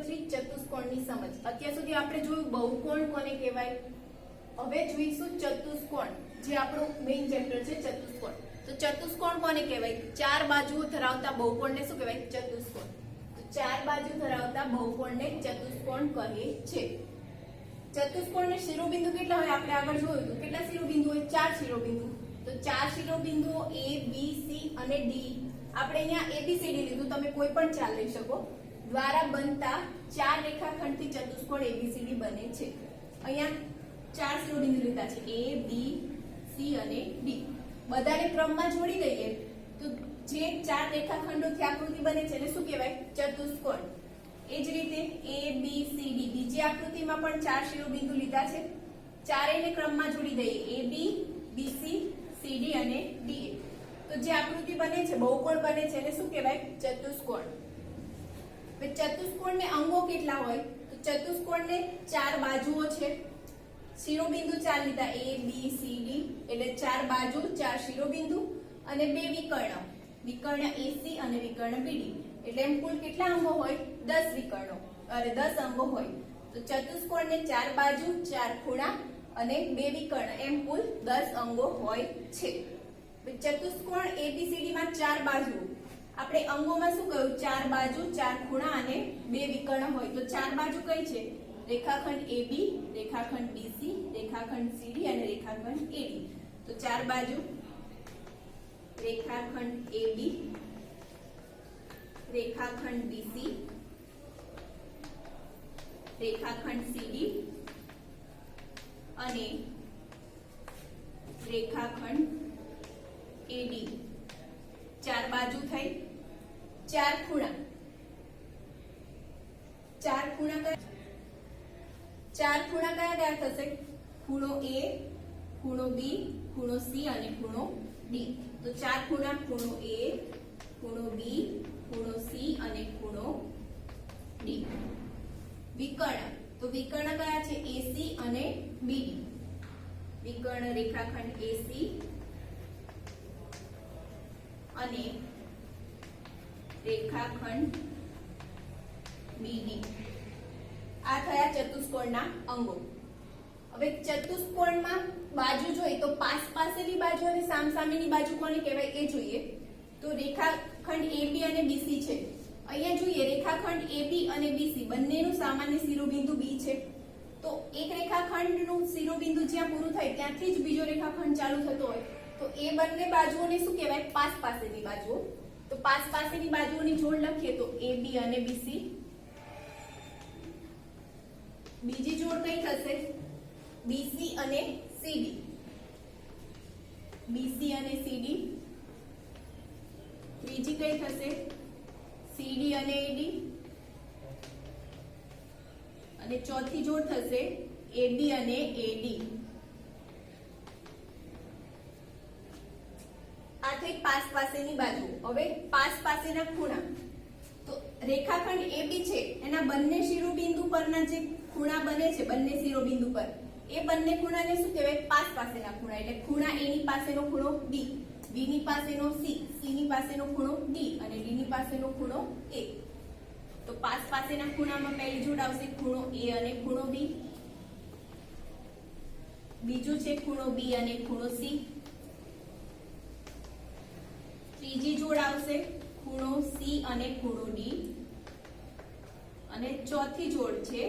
Number 3 ચતુષ્કોણની સમજ। અત્યાર સુધી આપણે જોયું બહુકોણ કોને કહેવાય, હવે જોઈશું ચતુષ્કોણ, જે આપણું મેઇન ચેપ્ટર છે ચતુષ્કોણ। તો ચતુષ્કોણ કોને કહેવાય? ચાર બાજુઓ ધરાવતા બહુકોણને શું કહેવાય? ચતુષ્કોણ। તો ચાર બાજુ ધરાવતા બહુકોણને ચતુષ્કોણ કહે છે। ચતુષ્કોણને શિરોબિંદુ કેટલા હોય? આપણે આગળ જોયું હતું કેટલા શિરોબિંદુ હોય? ચાર શિરોબિંદુ। તો ચાર શિરોબિંદુઓ A B C અને D, આપણે અહીંયા ABCD લીધું, તમે કોઈ પણ ચાર લઈ શકો, દ્વારા બનતા ચાર રેખાખંડથી ચતુષ્કોણ ABCD બને છે। અહીંયા ચાર શિરોબિંદુ લીધા છે A B C અને D, બધાને ક્રમમાં જોડી દઈએ તો જે ચાર રેખાખંડોથી આકૃતિ બને છે એને શું કહેવાય? ચતુષ્કોણ। એ જ રીતે A B C D, બીજી આકૃતિમાં પણ ચાર શિરોબિંદુ લીધા છે, ચારેયને ક્રમમાં જોડી દઈએ A B B C C D અને D, તો જે આકૃતિ બને છે, બહુકોણ બને છે એને શું કહેવાય? ચતુષ્કોણ। હવે ચતુષ્કોણને અંગો કેટલા હોય? તો ચતુષ્કોણને ચાર બાજુઓ છે, શિરોબિંદુ ચાર લીધા A B C D, એટલે ચાર બાજુ, ચાર શિરોબિંદુ અને બે વિકર્ણ, વિકર્ણ AC અને વિકર્ણ BD, એટલે એમ કુલ કેટલા અંગો હોય? 10 વિકર્ણો, 10 અંગો હોય। તો ચતુષ્કોણને ચાર બાજુ, ચાર ખૂણા અને બે વિકર્ણ, એમ કુલ 10 અંગો હોય છે। ચતુષ્કોણ ABCD માં ચાર બાજુ, આપણે અંગોમાં શું કહ્યું? ચાર બાજુ, ચાર ખૂણા અને બે વિકર્ણ હોય। તો ચાર બાજુ કઈ છે? રેખાખંડ AB, રેખાખંડ BC, રેખાખંડ CD અને રેખાખંડ AD। તો ચાર બાજુ રેખાખંડ AB, રેખાખંડ BC, રેખાખંડ CD અને રેખાખંડ AD, ચાર બાજુ થઈ। ચાર ખૂણા, ચાર ખૂણા કયા થશે? ખૂણો A, ખૂણો B, ખૂણો C અને ખૂણો D। તો ચાર ખૂણા, ખૂણો A, ખૂણો B, ખૂણો C અને ખૂણો D। વિકર્ણ, તો વિકર્ણ કયા છે? AC અને BD, વિકર્ણ રેખાખંડ AC અને રેખાખંડ BD, આ થયા ચતુષ્કોણના અંગો। હવે ચતુષ્કોણમાં બાજુ જોઈએ તો પાસ પાસેની બાજુ અને સામસામેની બાજુ કોને કહેવાય એ જોઈએ। તો રેખાખંડ AB અને BC છે, અહીંયા જોઈએ રેખાખંડ AB અને BC બંનેનું સામાન્ય શિરોબિંદુ B છે। તો એક રેખાખંડનું શિરોબિંદુ જ્યાં પૂરું થાય ત્યાંથી જ બીજો રેખાખંડ ચાલુ થતો હોય, તો એ બંને બાજુઓને શું કહેવાય? પાસ પાસેની બાજુઓ। તો પાસ પાસેની બાજુઓની જોડ લખીએ તો AB અને BC। બીજી જોડ કઈ થશે? BC અને CD, BC અને CD। ત્રીજી કઈ થશે? CD અને AD, અને ચોથી જોડ થશે AB અને AD। આ થઈ પાસ પાસેની બાજુ। હવે પાસ પાસેના ખૂણા, તો રેખાખંડ AB છે એના બંને શિરોબિંદુ પરના જે ખૂણા બને છે, બંને શિરોબિંદુ પર, એ બંને ખૂણાને શું કહેવાય? પાસ પાસેના ખૂણા। એટલે ખૂણા A ની પાસેનો ખૂણો B, B ની પાસેનો C, C ની પાસેનો ખૂણો D અને D ની પાસેનો ખૂણો A। તો પાસ પાસેના ખૂણામાં પહેલી જોડ આવશે ખૂણો A અને ખૂણો B, બીજું છે ખૂણો B અને ખૂણો C, ત્રીજી જોડ આવશે ખૂણો C અને ખૂણો D, અને ચોથી જોડ છે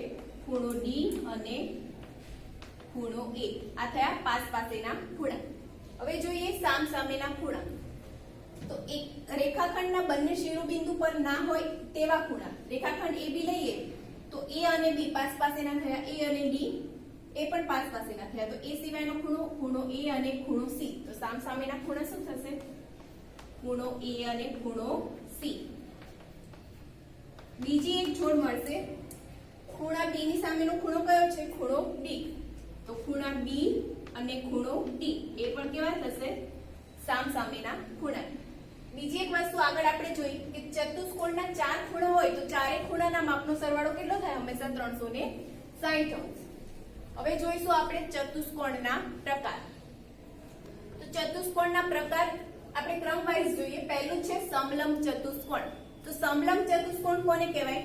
ખૂણો D અને ખૂણો A। આ થયા પાસ પાસેના ખૂણા। હવે જોઈએ સામસામેના ખૂણા। તો એક રેખાખંડના બંને શિરોબિંદુ પર ના હોય તેવા ખૂણા, રેખાખંડ AB લઈએ તો A અને B પાસ પાસેના થયા, A અને D એ પણ પાસ પાસેના થયા। તો A સિવાયનો ખૂણો, ખૂણો A અને ખૂણો C, તો સામસામેના ખૂણા શું થશે? ખૂણો A અને ખૂણો C। બીજી એક જોડ મળશે, ખૂણા B ની સામેનો ખૂણો કયો છે? ખૂણો D, તો ખૂણા B અને ખૂણો D એ પણ કેવા થશે? સામસામેના ખૂણા। બીજી એક વસ્તુ આગળ આપણે જોઈ કે ચતુષ્કોણના ચાર ખૂણા હોય તો ચારે ખૂણાના માપનો સરવાળો કેટલો થાય? હંમેશા 360 અંશ। હવે જોઈશું આપણે ચતુષ્કોણના પ્રકાર। તો ચતુષ્કોણના પ્રકાર આપણે ક્રમ વાઇઝ જોઈએ। પહેલું છે સમલંબ ચતુષ્કોણ। તો સમલંબ ચતુષ્કોણ કોને કહેવાય?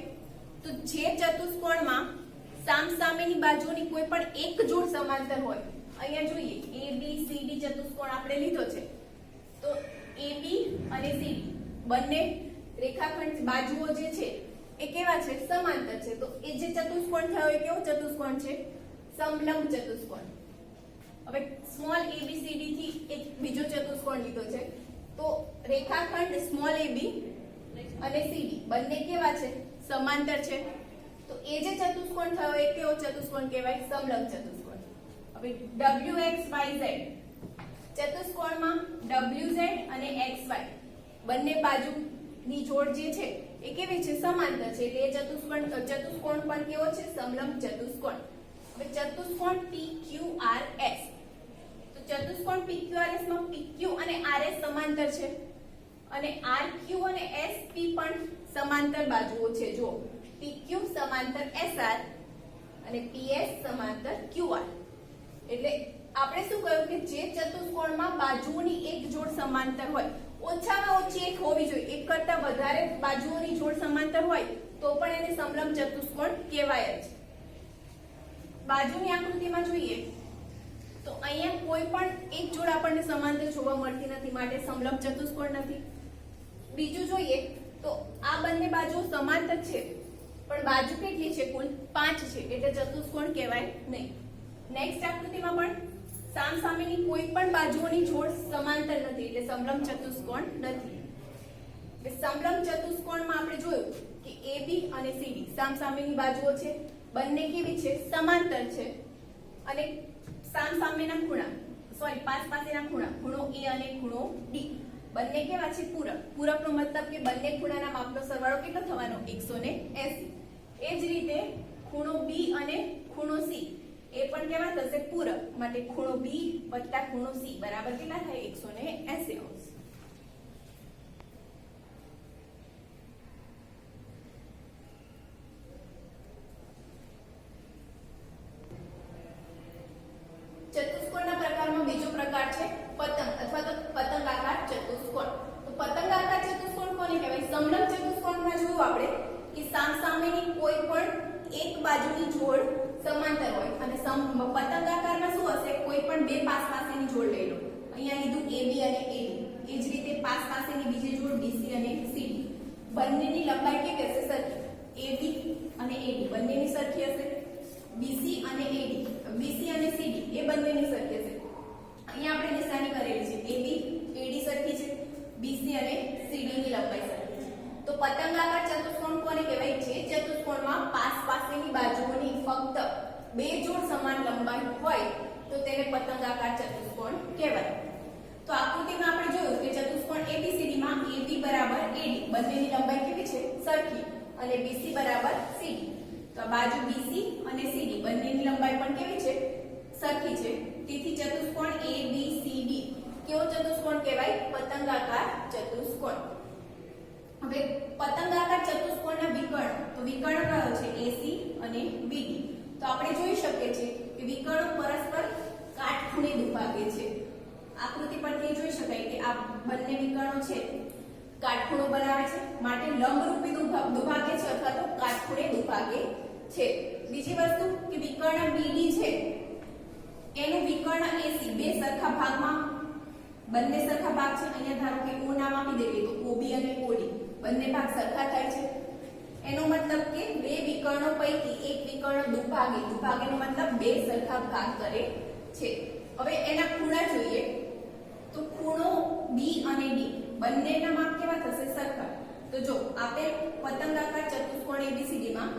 તો તો જે ચતુષ્કોણમાં સામસામેની બાજુની કોઈ પણ એક જોડ સમાંતર હોય, અહીંયા જોઈએ ABCD ચતુષ્કોણ આપણે લીધો છે, તો AB અને CD બંને રેખાખંડ બાજુઓ જે છે એ કેવા છે? સમાંતર છે. તો એ જે ચતુષ્કોણ થયો એ કેવો ચતુષ્કોણ છે? સમલંબ ચતુષ્કોણ. હવે સ્મોલ ABCD થી એક બીજો ચતુષ્કોણ લીધો છે, તો રેખાખંડ સ્મોલ AB અને CD બંને કેવા છે? સમાંતર છે. તો એ જે ચતુષ્કોણ થયો એ કેવો ચતુષ્કોણ કહેવાય? સમલંબ ચતુષ્કોણ. હવે WXYZ ચતુષ્કોણમાં WZ અને XY બંને બાજુની જોડ જે છે એ કેવી છે? સમાંતર છે. એટલે એ ચતુષ્કોણ પણ કેવો છે? સમલંબ ચતુષ્કોણ. હવે ચતુષ્કોણ PQRS, તો ચતુષ્કોણ PQRS માં PQ અને RS સમાંતર છે અને RQ અને SP પણ સમાંતર બાજુઓ છે. જો PQ સમાંતર SR અને PS સમાંતર QR. એટલે આપણે શું કહ્યું કે જે ચતુષ્કોણમાં બાજુઓની એક જોડ સમાંતર હોય, ઓછામાં ઓછી એક હોવી જોઈએ, એક કરતા વધારે બાજુઓની જોડ સમાંતર હોય તો પણ એને સમલંબ ચતુષ્કોણ કહેવાય જ. બાજુની આકૃતિમાં જોઈએ તો અહીંયા કોઈ પણ એક જોડ આપણને સમાંતર જોવા મળતી નથી, માટે સમલંબ ચતુષ્કોણ નથી. બીજું જોઈએ તો આ બંને બાજુઓ સમાંતર છે પણ બાજુ કેટલી છે? કુલ 5 છે, એટલે ચતુષ્કોણ કહેવાય નહીં. નેક્સ્ટ આકૃતિમાં પણ સામસામેની કોઈ પણ બાજુઓની જોડ સમાંતર નથી, એટલે સમલંબ ચતુષ્કોણ નથી. સમલંબ ચતુષ્કોણમાં આપણે જોયું કે AB અને CD સામસામેની બાજુઓ છે, બંને કેવી છે? સમાંતર છે અને સામસામેના ખૂણા પાસેના ખૂણા, ખૂણો A અને ખૂણો D બંને કેવા છે? પૂરક. પૂરકનો મતલબ કે બંને ખૂણાના માપનો સરવાળો કેટલો થવાનો? 180. એ જ રીતે ખૂણો B અને ખૂણો C એ પણ કેવા થશે? પૂરક. માટે ખૂણો B વત્તા ખૂણો C બરાબર કેટલા થાય? 180 અંશ. ચતુષ્કોણના પ્રકારમાં બીજો પ્રકાર છે પતંગ અથવા તો પતંગાકાર ચતુષ્કોણ. તો પતંગાકાર ચતુષ્કોણ કોને કહેવાય? સમલંબ ચતુષ્કોણમાં જોયું આપણે કે સામસામેની કોઈ પણ એક બાજુની જોડ સમાંતર હોય અને પતંગાકારમાં શું હશે? કોઈ પણ બે પાસેની જોડ લઈ લો. અહીંયા લીધું AB અને AD. એ જ રીતે પાસેની બીજી જોડ BC અને CD. બંનેની લંબાઈ કેવી હશે? સરખી. AB અને AD બંનેની સરખી હશે. BC અને AD, BC અને CD એ બંનેની સરખી હશે. અહીંયા આપણે નિશાની કરેલી છે. AB AD સરખી છે, BC અને CD ની લંબાઈ સરખી છે. તો પતંગાકાર ચતુષ્કોણ કોને કહેવાય? જે ચતુષ્કોણમાં પાસેની બાજુઓની ફક્ત બે જોડ સમાન લંબાઈ હોય તો તેને પતંગાકાર ચતુષ્કોણ કહેવાય. તો આકૃતિમાં આપણે જોયું કે ચતુષ્કોણ ABCD માં AB બરાબર AD બંનેની લંબાઈ કેવી છે? સરખી અને BC બરાબર CD. તો આ બાજુ BC અને CD બંનેની લંબાઈ પણ કેવી છે? સરખી છે. તેથી ચતુષ્કોણ ABCD કેવો ચતુષ્કોણ કહેવાય? પતંગાકાર ચતુષ્કોણ. હવે પતંગાકાર ચતુષ્કોણના વિકર્ણ, તો વિકર્ણ કયો છે? AC અને BD. તો આપણે જોઈ શકીએ છીએ કે વિકર્ણો પરસ્પર કાટખૂણે દુભાગે છે. આકૃતિ પરથી જોઈ શકાય કે આ બંને વિકર્ણો છે કાટખૂણો બનાવે છે, માટે લંબરૂપી દુભાગે છે અથવા તો કાટખૂણે દુભાગે છે. બીજી વસ્તુ કે વિકર્ણ BD છે એનું વિકર્ણ AC બે સરખા ભાગમાં, બંને સરખા ભાગ છે. અહીંયા ધારો કે O નામ આપી દઈએ તો OB અને OD બંને ભાગ સરખા થાય છે. એનો મતલબ કે બે વિકર્ણો પૈકી એક વિકર્ણ દુભાગેનો મતલબ બે સરખા ભાગ કરે છે. હવે એના ખૂણા જોઈએ તો ખૂણો B અને D બંનેના માપ કેવા થશે? સરખા. તો જો આપેલ પતંગાકાર ચતુષ્કોણ ABCD માં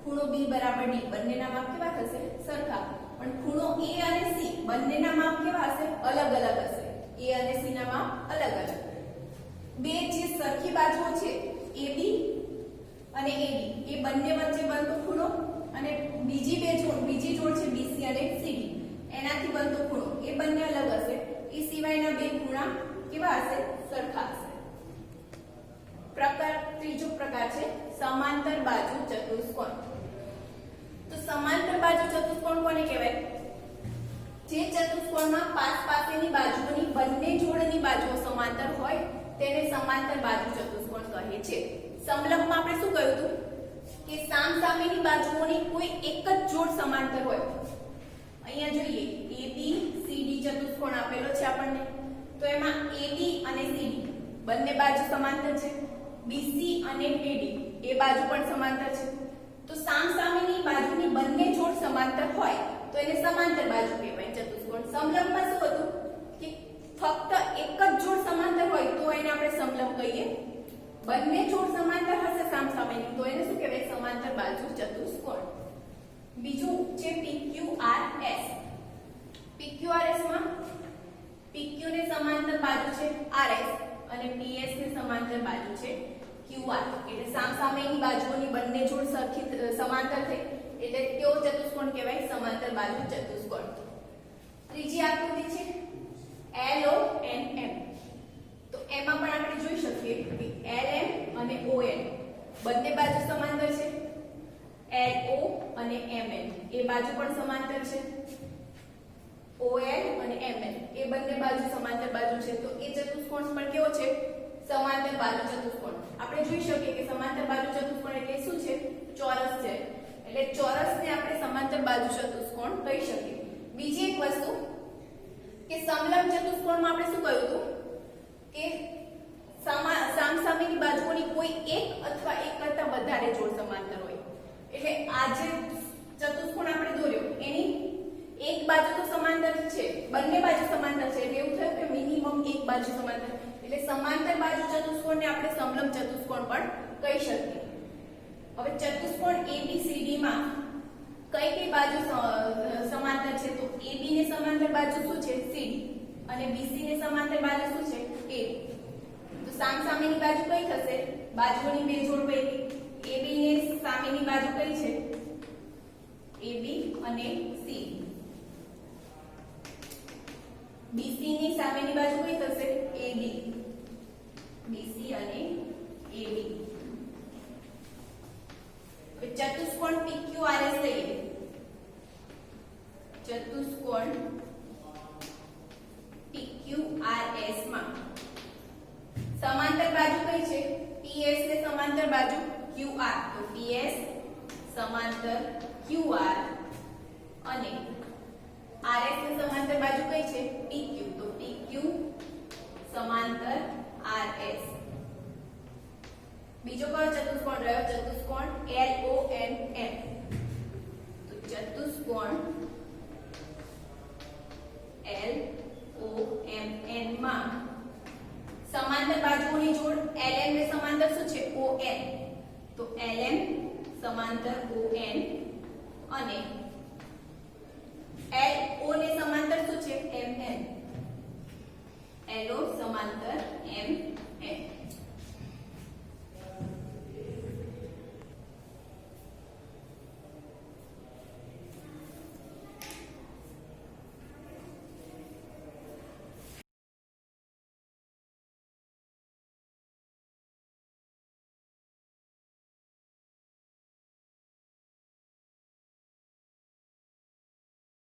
ખૂણો B બરાબર D બંનેના માપ કેવા થશે? સરખા. પણ ખૂણો A અને C બંનેના માપ કેવા હશે? અલગ અલગ હશે. A અને C ના માપ અલગ અલગ. બે જે સરખી બાજુઓ છે AB અને AD એ બંને વચ્ચે બનતો ખૂણો અને બીજી જોડ છે BC અને CD એનાથી બનતો ખૂણો એ બંને અલગ હશે. એ સિવાયના બે ખૂણા કેવા હશે? સરખા હશે. ત્રીજો પ્રકાર છે સમાંતર બાજુ ચતુષ્કોણ. તો સમાંતર બાજુ ચતુષ્કોણ કોને કહેવાય? જે ચતુષ્કોણમાં પાસેની બાજુઓની બંને જોડની બાજુઓ સમાંતર હોય તેને સમાંતર બાજુ ચતુષ્કોણ કહે છે. સમલંબમાં આપણે શું કહ્યું હતું કે સામસામેની બાજુઓની કોઈ એક જ જોડ સમાંતર હોય. અહીંયા જોઈએ ABCD ચતુષ્કોણ આપેલો છે આપણને, તો એમાં AB અને CD બંને બાજુ સમાંતર છે, BC અને AD એ બાજુ પણ સમાંતર છે. તો સામસામેની બાજુની બંને જોડ સમાંતર હોય તો એને સમાંતર બાજુ કહેવાય ચતુષ્કોણ. સમલંબમાં શું હતું કે ફક્ત એક જ જોડ સમાંતર હોય તો એને આપણે સમલંબ કહીએ. બંને જોડ સમાંતર હશે સામસામેની તો એને શું કહેવાય? સમાંતર બાજુ ચતુષ્કોણ. બીજું છે PQRS. PQRS માં PQ ને સમાંતર બાજુ છે RS અને PS ને સમાંતર બાજુ છે QR. એટલે સામસામેની બાજુઓની બંને જોડ સરખી સમાંતર થઈ એટલે કેવો ચતુષ્કોણ કહેવાય? સમાંતર બાજુ ચતુષ્કોણ. ત્રીજી આકૃતિ છે LONM. તો એમાં પણ આપણે જોઈ શકીએ કે LM અને ON બંને બાજુ સમાંતર છે, LO અને MN એ બાજુ પણ સમાંતર છે, OL અને MN એ બંને બાજુ સમાંતર બાજુ છે. તો એ ચતુષ્કોણ પણ કેવો છે? સમાંતર બાજુ ચતુષ્કોણ. આપણે જોઈ શકીએ કે સમાંતર બાજુ ચતુષ્કોણ એટલે શું છે? ચોરસ છે. એટલે ચોરસને આપણે સમાંતર બાજુ ચતુષ્કોણ કહી શકીએ. બીજી એક વસ્તુ કે સમલંબ ચતુષ્કોણમાં આપણે શું કહ્યું હતું કે સામસામેની બાજુઓની કોઈ એક અથવા એક કરતા વધારે જોડ સમાંતર હોય. એટલે આ જે ચતુષ્કોણ આપણે દોર્યો એની એક બાજુ તો સમાંતર છે, બંને બાજુ સમાંતર છે એટલે એવું થયું કે મિનિમમ એક બાજુ સમાંતર. એટલે સમાંતર બાજુ ચતુષ્કોણને આપણે સમલંબ ચતુષ્કોણ પણ કહી શકીએ. હવે ચતુષ્કોણ ABCD માં કઈ કઈ બાજુ સમાંતર છે? તો AB ને સમાંતર બાજુ શું છે? CD અને BC ને સમાંતર બાજુ શું છે? A. તો સામસામેની બાજુ કઈ થશે? બાજુઓની બે જોડ પૈકી AB ને સામેની બાજુ કઈ છે? AB અને C. BC ની સામેની બાજુ કઈ થશે? AB. BC અને AB. ચતુષ્કોણ PQRS લઈએ. ચતુષ્કોણ PQRS માં સમાંતર બાજુ કઈ છે? PS ને સમાંતર બાજુ QR. તો PS સમાંતર QR અને RS ને સમાંતર બાજુ કઈ છે? PQ. તો PQ સમાંતર RS. બીજો કયો ચતુષ્કોણ રહ્યો? ચતુષ્કોણ LONM. તો ચતુષ્કોણ LOMN માં સમાંતર બાજુઓની જોડ LM ને સમાંતર શું છે? ON. તો LM સમાંતર ON અને